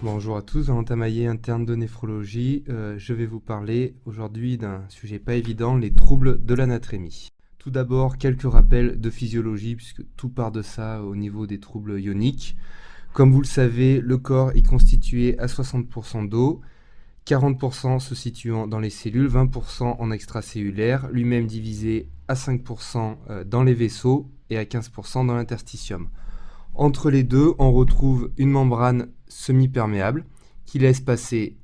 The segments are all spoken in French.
Bonjour à tous, Valentin Maillet, interne de néphrologie. Je vais vous parler aujourd'hui d'un sujet pas évident, les troubles de l'anatrémie. Tout d'abord, quelques rappels de physiologie, puisque tout part de ça au niveau des troubles ioniques. Comme vous le savez, le corps est constitué à 60% d'eau, 40% se situant dans les cellules, 20% en extracellulaire, lui-même divisé à 5% dans les vaisseaux et à 15% dans l'interstitium. Entre les deux, on retrouve une membrane semi-perméable qui laisse passer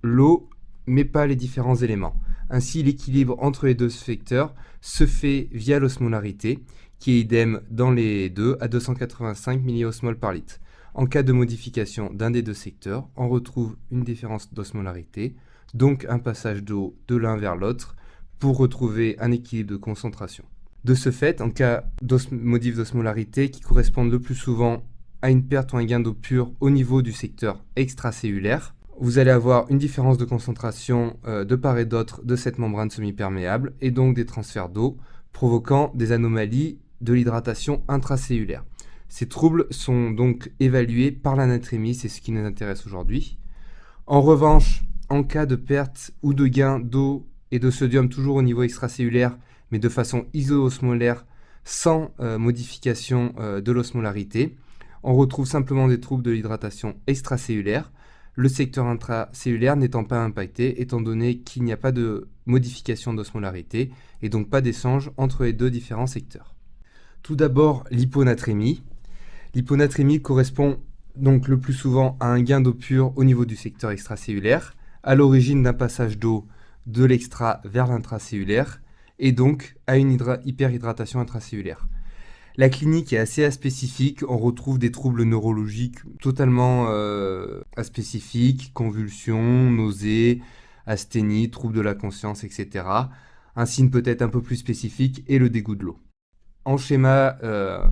l'eau, mais pas les différents éléments. Ainsi, l'équilibre entre les deux facteurs se fait via l'osmolarité, qui est idem dans les deux à 285 milliosmoles par litre. En cas de modification d'un des deux secteurs, on retrouve une différence d'osmolarité, donc un passage d'eau de l'un vers l'autre, pour retrouver un équilibre de concentration. De ce fait, en cas modif d'osmolarité qui correspondent le plus souvent à une perte ou un gain d'eau pure au niveau du secteur extracellulaire, vous allez avoir une différence de concentration de part et d'autre de cette membrane semi-perméable et donc des transferts d'eau provoquant des anomalies de l'hydratation intracellulaire. Ces troubles sont donc évalués par l'anatrémie, c'est ce qui nous intéresse aujourd'hui. En revanche, en cas de perte ou de gain d'eau et de sodium toujours au niveau extracellulaire, mais de façon iso-osmolaire, sans modification de l'osmolarité, on retrouve simplement des troubles de l'hydratation extracellulaire, le secteur intracellulaire n'étant pas impacté, étant donné qu'il n'y a pas de modification d'osmolarité, et donc pas d'échange entre les deux différents secteurs. Tout d'abord, l'hyponatrémie. L'hyponatrémie correspond donc le plus souvent à un gain d'eau pure au niveau du secteur extracellulaire, à l'origine d'un passage d'eau de l'extra vers l'intracellulaire, et donc à une hyperhydratation intracellulaire. La clinique est assez aspécifique, on retrouve des troubles neurologiques totalement aspécifiques, convulsions, nausées, asthénie, troubles de la conscience, etc. Un signe peut-être un peu plus spécifique est le dégoût de l'eau. En schéma,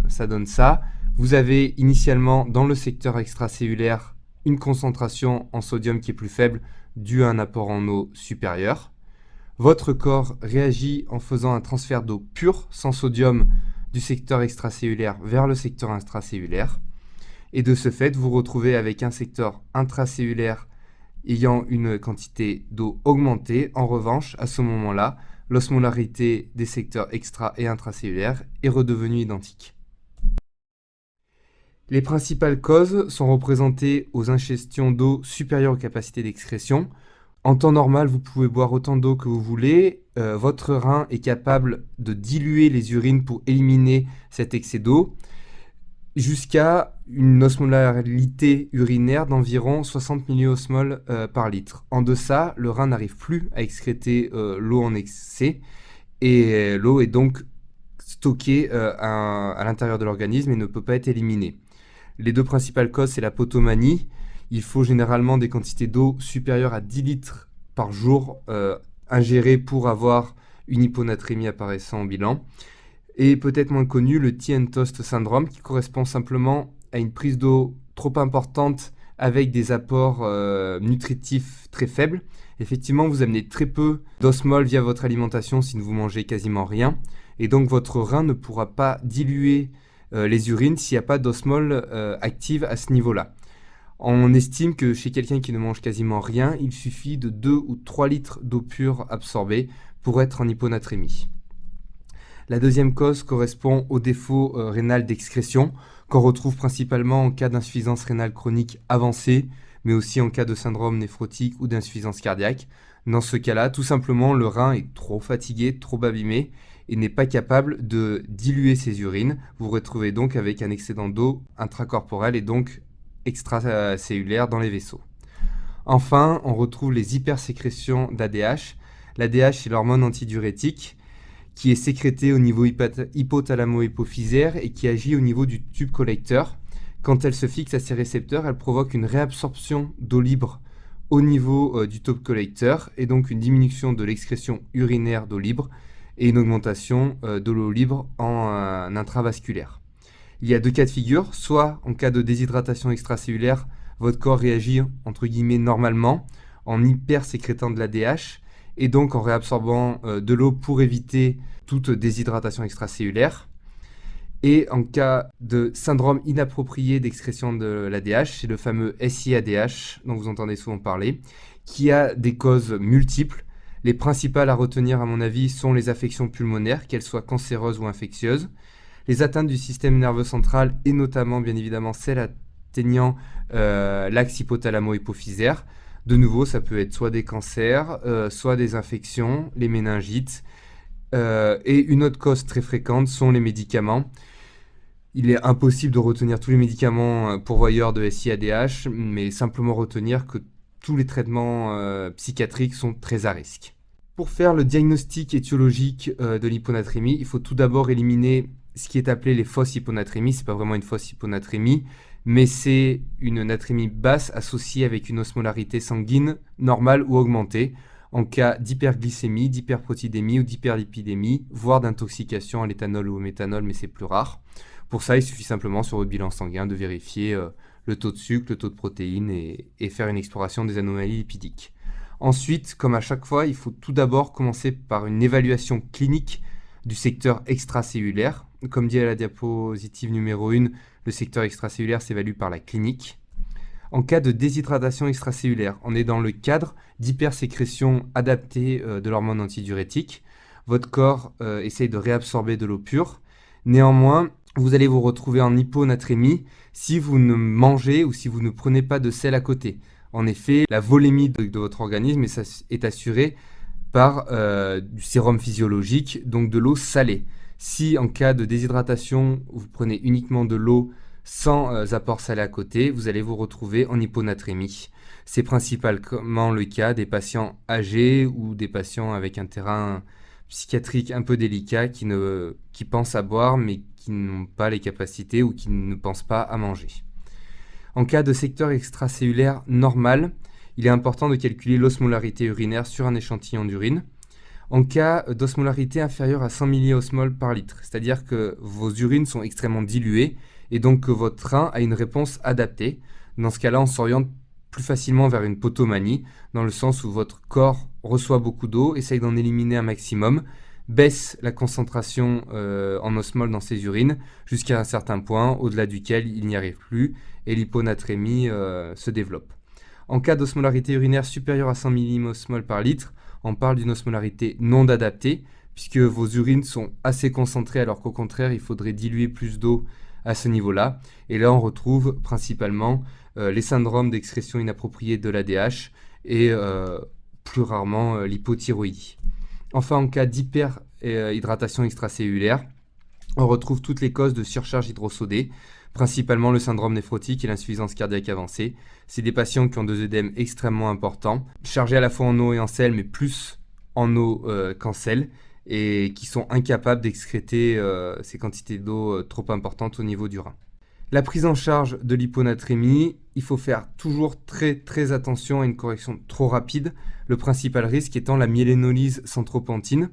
ça donne ça. Vous avez initialement dans le secteur extracellulaire une concentration en sodium qui est plus faible due à un apport en eau supérieur. Votre corps réagit en faisant un transfert d'eau pure, sans sodium, du secteur extracellulaire vers le secteur intracellulaire. Et de ce fait, vous vous retrouvez avec un secteur intracellulaire ayant une quantité d'eau augmentée. En revanche, à ce moment-là, l'osmolarité des secteurs extra- et intracellulaires est redevenue identique. Les principales causes sont représentées aux ingestions d'eau supérieures aux capacités d'excrétion. En temps normal, vous pouvez boire autant d'eau que vous voulez. Votre rein est capable de diluer les urines pour éliminer cet excès d'eau jusqu'à une osmolarité urinaire d'environ 60 milliosmoles par litre. En deçà, le rein n'arrive plus à excréter l'eau en excès et l'eau est donc stockée à l'intérieur de l'organisme et ne peut pas être éliminée. Les deux principales causes, c'est la potomanie. Il faut généralement des quantités d'eau supérieures à 10 litres par jour ingérées pour avoir une hyponatrémie apparaissant au bilan. Et peut-être moins connu, le tea and toast syndrome, qui correspond simplement à une prise d'eau trop importante avec des apports nutritifs très faibles. Effectivement, vous amenez très peu d'osmol via votre alimentation si vous mangez quasiment rien. Et donc votre rein ne pourra pas diluer les urines s'il n'y a pas d'osmol active à ce niveau-là. On estime que chez quelqu'un qui ne mange quasiment rien, il suffit de 2 ou 3 litres d'eau pure absorbée pour être en hyponatrémie. La deuxième cause correspond au défaut rénal d'excrétion qu'on retrouve principalement en cas d'insuffisance rénale chronique avancée, mais aussi en cas de syndrome néphrotique ou d'insuffisance cardiaque. Dans ce cas-là, tout simplement, le rein est trop fatigué, trop abîmé et n'est pas capable de diluer ses urines. Vous vous retrouvez donc avec un excédent d'eau intracorporel et donc extracellulaire dans les vaisseaux. Enfin, on retrouve les hypersécrétions d'ADH. L'ADH est l'hormone antidiurétique qui est sécrétée au niveau hypothalamo-hypophysaire et qui agit au niveau du tube collecteur. Quand elle se fixe à ses récepteurs, elle provoque une réabsorption d'eau libre au niveau du tube collecteur et donc une diminution de l'excrétion urinaire d'eau libre et une augmentation de l'eau libre en intravasculaire. Il y a deux cas de figure, soit en cas de déshydratation extracellulaire, votre corps réagit entre guillemets normalement en hypersécrétant de l'ADH et donc en réabsorbant de l'eau pour éviter toute déshydratation extracellulaire. Et en cas de syndrome inapproprié d'excrétion de l'ADH, c'est le fameux SIADH dont vous entendez souvent parler, qui a des causes multiples. Les principales à retenir, à mon avis, sont les affections pulmonaires, qu'elles soient cancéreuses ou infectieuses, les atteintes du système nerveux central et notamment, bien évidemment, celles atteignant l'axe hypothalamo-hypophysaire. De nouveau, ça peut être soit des cancers, soit des infections, les méningites. Et une autre cause très fréquente sont les médicaments. Il est impossible de retenir tous les médicaments pourvoyeurs de SIADH, mais simplement retenir que tous les traitements psychiatriques sont très à risque. Pour faire le diagnostic étiologique de l'hyponatrémie, il faut tout d'abord éliminer ce qui est appelé les fausses hyponatrémies. Ce n'est pas vraiment une fausse hyponatrémie, mais c'est une natrémie basse associée avec une osmolarité sanguine normale ou augmentée en cas d'hyperglycémie, d'hyperprotidémie ou d'hyperlipidémie, voire d'intoxication à l'éthanol ou au méthanol, mais c'est plus rare. Pour ça, il suffit simplement sur votre bilan sanguin de vérifier le taux de sucre, le taux de protéines et faire une exploration des anomalies lipidiques. Ensuite, comme à chaque fois, il faut tout d'abord commencer par une évaluation clinique du secteur extracellulaire. Comme dit à la diapositive numéro 1, le secteur extracellulaire s'évalue par la clinique. En cas de déshydratation extracellulaire, on est dans le cadre d'hypersécrétion adaptée de l'hormone antidiurétique. Votre corps essaye de réabsorber de l'eau pure. Néanmoins, vous allez vous retrouver en hyponatrémie si vous ne mangez ou si vous ne prenez pas de sel à côté. En effet, la volémie de votre organisme est assurée par du sérum physiologique, donc de l'eau salée. Si en cas de déshydratation, vous prenez uniquement de l'eau sans apport salé à côté, vous allez vous retrouver en hyponatrémie. C'est principalement le cas des patients âgés ou des patients avec un terrain psychiatrique un peu délicat qui pensent à boire mais qui n'ont pas les capacités ou qui ne pensent pas à manger. En cas de secteur extracellulaire normal, il est important de calculer l'osmolarité urinaire sur un échantillon d'urine. En cas d'osmolarité inférieure à 100 milliosmoles par litre, c'est-à-dire que vos urines sont extrêmement diluées et donc que votre rein a une réponse adaptée. Dans ce cas-là, on s'oriente plus facilement vers une potomanie, dans le sens où votre corps reçoit beaucoup d'eau, essaye d'en éliminer un maximum, baisse la concentration en osmole dans ses urines jusqu'à un certain point, au-delà duquel il n'y arrive plus, et l'hyponatrémie se développe. En cas d'osmolarité urinaire supérieure à 100 millimosmoles par litre, on parle d'une osmolarité non adaptée, puisque vos urines sont assez concentrées, alors qu'au contraire, il faudrait diluer plus d'eau à ce niveau-là. Et là, on retrouve principalement les syndromes d'excrétion inappropriée de l'ADH et plus rarement l'hypothyroïdie. Enfin, en cas d'hyperhydratation extracellulaire, on retrouve toutes les causes de surcharge hydrosodée, principalement le syndrome néphrotique et l'insuffisance cardiaque avancée. C'est des patients qui ont des œdèmes extrêmement importants, chargés à la fois en eau et en sel, mais plus en eau qu'en sel, et qui sont incapables d'excréter ces quantités d'eau trop importantes au niveau du rein. La prise en charge de l'hyponatrémie, il faut faire toujours très attention à une correction trop rapide, le principal risque étant la myélinolyse sans tropantine.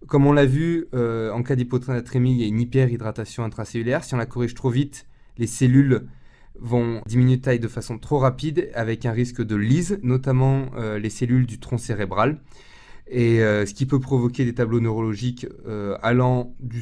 Comme on l'a vu, en cas d'hyponatrémie, il y a une hyperhydratation intracellulaire. Si on la corrige trop vite, les cellules vont diminuer de taille de façon trop rapide avec un risque de lyse, notamment les cellules du tronc cérébral. Et ce qui peut provoquer des tableaux neurologiques allant de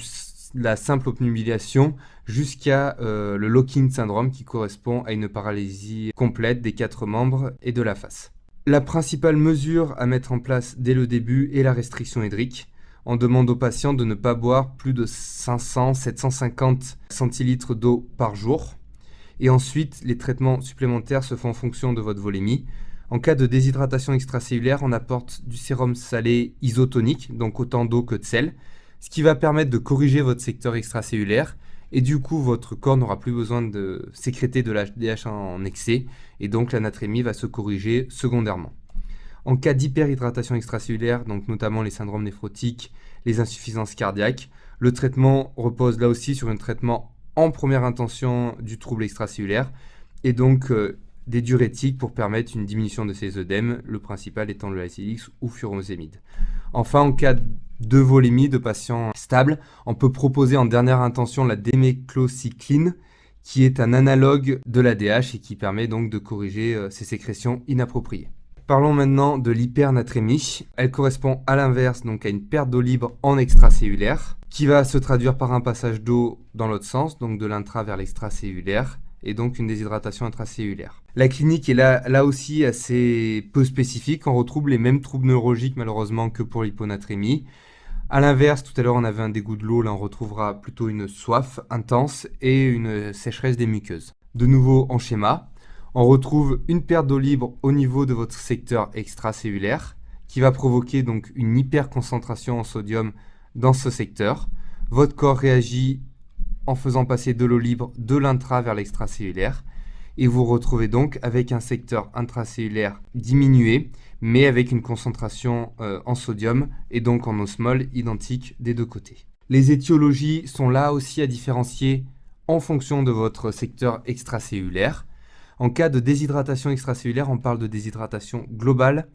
la simple obnubilation jusqu'à le lock-in syndrome qui correspond à une paralysie complète des 4 membres et de la face. La principale mesure à mettre en place dès le début est la restriction hydrique. On demande aux patients de ne pas boire plus de 500-750 centilitres d'eau par jour. Et ensuite, les traitements supplémentaires se font en fonction de votre volémie. En cas de déshydratation extracellulaire, on apporte du sérum salé isotonique, donc autant d'eau que de sel, ce qui va permettre de corriger votre secteur extracellulaire. Et du coup, votre corps n'aura plus besoin de sécréter de l'ADH en excès, et donc la natrémie va se corriger secondairement. En cas d'hyperhydratation extracellulaire, donc notamment les syndromes néphrotiques, les insuffisances cardiaques, le traitement repose là aussi sur un traitement en première intention du trouble extracellulaire et donc des diurétiques pour permettre une diminution de ces œdèmes, le principal étant le Licilix ou furosémide. Enfin, en cas de volémie de patients stables, on peut proposer en dernière intention la déméclocycline, qui est un analogue de l'ADH et qui permet donc de corriger ces sécrétions inappropriées. Parlons maintenant de l'hypernatrémie. Elle correspond à l'inverse, donc à une perte d'eau libre en extracellulaire, qui va se traduire par un passage d'eau dans l'autre sens, donc de l'intra vers l'extracellulaire, et donc une déshydratation intracellulaire. La clinique est là aussi assez peu spécifique. On retrouve les mêmes troubles neurologiques malheureusement que pour l'hyponatrémie. A l'inverse, tout à l'heure on avait un dégoût de l'eau, là on retrouvera plutôt une soif intense et une sécheresse des muqueuses. De nouveau en schéma, on retrouve une perte d'eau libre au niveau de votre secteur extracellulaire qui va provoquer donc une hyperconcentration en sodium dans ce secteur. Votre corps réagit en faisant passer de l'eau libre de l'intra vers l'extracellulaire et vous retrouvez donc avec un secteur intracellulaire diminué mais avec une concentration en sodium et donc en osmol identique des deux côtés. Les étiologies sont là aussi à différencier en fonction de votre secteur extracellulaire. En cas de déshydratation extracellulaire, on parle de déshydratation globale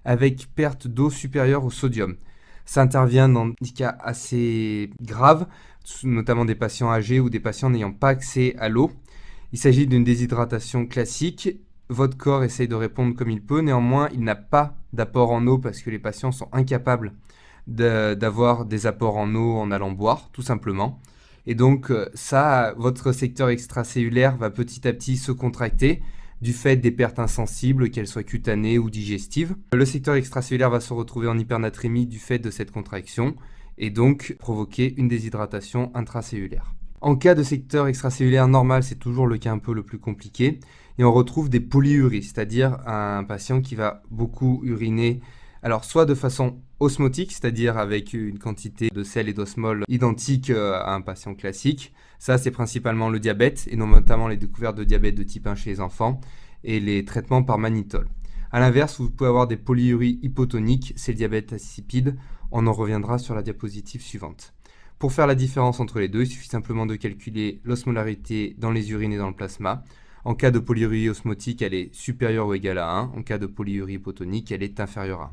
avec perte d'eau supérieure au sodium. Ça intervient dans des cas assez graves, notamment des patients âgés ou des patients n'ayant pas accès à l'eau. Il s'agit d'une déshydratation classique. Votre corps essaye de répondre comme il peut, néanmoins, il n'a pas d'apport en eau parce que les patients sont incapables d'avoir des apports en eau en allant boire, tout simplement. Et donc, votre secteur extracellulaire va petit à petit se contracter du fait des pertes insensibles, qu'elles soient cutanées ou digestives. Le secteur extracellulaire va se retrouver en hypernatrémie du fait de cette contraction et donc provoquer une déshydratation intracellulaire. En cas de secteur extracellulaire normal, c'est toujours le cas un peu le plus compliqué et on retrouve des polyuries, c'est-à-dire un patient qui va beaucoup uriner, alors soit de façon osmotique, c'est-à-dire avec une quantité de sel et d'osmol identique à un patient classique. Ça, c'est principalement le diabète et notamment les découvertes de diabète de type 1 chez les enfants et les traitements par mannitol. A l'inverse, vous pouvez avoir des polyuries hypotoniques, c'est le diabète insipide. On en reviendra sur la diapositive suivante. Pour faire la différence entre les deux, il suffit simplement de calculer l'osmolarité dans les urines et dans le plasma. En cas de polyurie osmotique, elle est supérieure ou égale à 1. En cas de polyurie hypotonique, elle est inférieure à 1.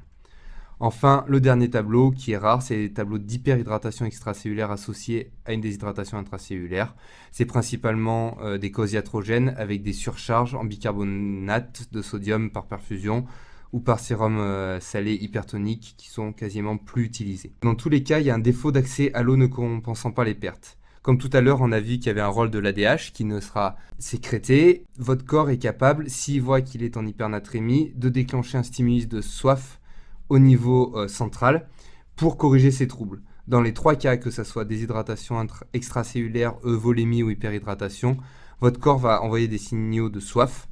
Enfin, le dernier tableau qui est rare, c'est les tableaux d'hyperhydratation extracellulaire associés à une déshydratation intracellulaire. C'est principalement des causes iatrogènes avec des surcharges en bicarbonate de sodium par perfusion ou par sérum salé hypertonique qui sont quasiment plus utilisés. Dans tous les cas, il y a un défaut d'accès à l'eau ne compensant pas les pertes. Comme tout à l'heure, on a vu qu'il y avait un rôle de l'ADH qui ne sera sécrété. Votre corps est capable, s'il voit qu'il est en hypernatrémie, de déclencher un stimulus de soif au niveau central pour corriger ces troubles. Dans les trois cas, que ce soit déshydratation extracellulaire, volémie ou hyperhydratation, votre corps va envoyer des signaux de soif.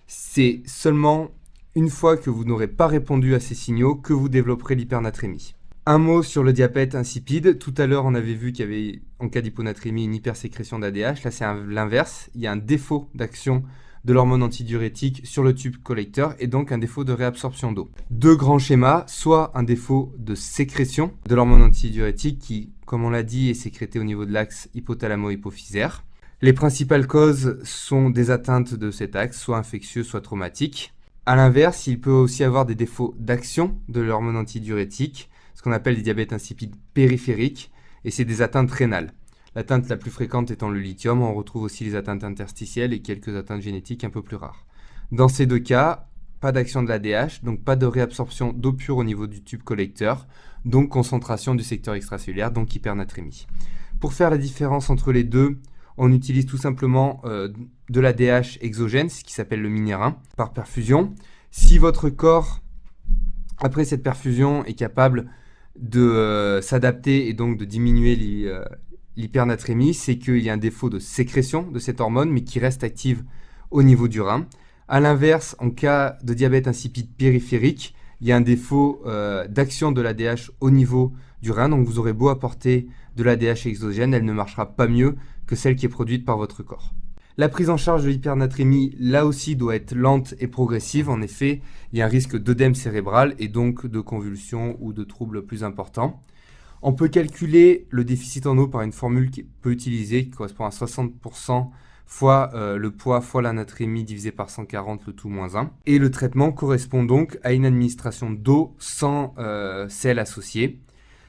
C'est seulement une fois que vous n'aurez pas répondu à ces signaux que vous développerez l'hypernatrémie. Un mot sur le diabète insipide. Tout à l'heure, on avait vu qu'il y avait, en cas d'hyponatrémie, une hypersécrétion d'ADH. Là, c'est l'inverse. Il y a un défaut d'action de l'hormone antidiurétique sur le tube collecteur et donc un défaut de réabsorption d'eau. Deux grands schémas, soit un défaut de sécrétion de l'hormone antidiurétique qui, comme on l'a dit, est sécrétée au niveau de l'axe hypothalamo-hypophysaire. Les principales causes sont des atteintes de cet axe, soit infectieuses, soit traumatiques. A l'inverse, il peut aussi avoir des défauts d'action de l'hormone antidiurétique, ce qu'on appelle des diabètes insipides périphériques, et c'est des atteintes rénales. L'atteinte la plus fréquente étant le lithium, on retrouve aussi les atteintes interstitielles et quelques atteintes génétiques un peu plus rares. Dans ces deux cas, pas d'action de l'ADH, donc pas de réabsorption d'eau pure au niveau du tube collecteur, donc concentration du secteur extracellulaire, donc hypernatrémie. Pour faire la différence entre les deux, on utilise tout simplement de l'ADH exogène, ce qui s'appelle le minérin, par perfusion. Si votre corps, après cette perfusion, est capable de s'adapter et donc de diminuer l'hypernatrémie, c'est qu'il y a un défaut de sécrétion de cette hormone, mais qui reste active au niveau du rein. A l'inverse, en cas de diabète insipide périphérique, il y a un défaut d'action de l'ADH au niveau du rein, donc vous aurez beau apporter de l'ADH exogène, elle ne marchera pas mieux que celle qui est produite par votre corps. La prise en charge de l'hypernatrémie, là aussi, doit être lente et progressive. En effet, il y a un risque d'œdème cérébral et donc de convulsions ou de troubles plus importants. On peut calculer le déficit en eau par une formule qui peut utiliser, qui correspond à 60% fois le poids fois l'anatrémie divisé par 140, le tout moins 1. Et le traitement correspond donc à une administration d'eau sans sel associé.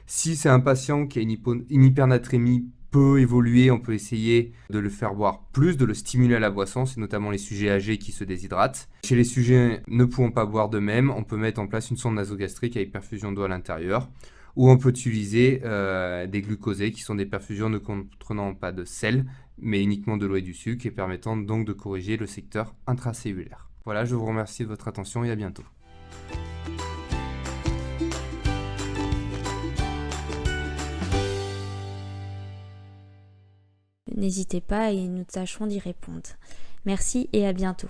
Si c'est un patient qui a une hypernatrémie peut évoluer, on peut essayer de le faire boire plus, de le stimuler à la boisson, c'est notamment les sujets âgés qui se déshydratent. Chez les sujets ne pouvant pas boire d'eux-mêmes, on peut mettre en place une sonde nasogastrique avec perfusion d'eau à l'intérieur, ou on peut utiliser des glucosés qui sont des perfusions ne contenant pas de sel, mais uniquement de l'eau et du sucre et permettant donc de corriger le secteur intracellulaire. Voilà, je vous remercie de votre attention et à bientôt. N'hésitez pas et nous tâcherons d'y répondre. Merci et à bientôt.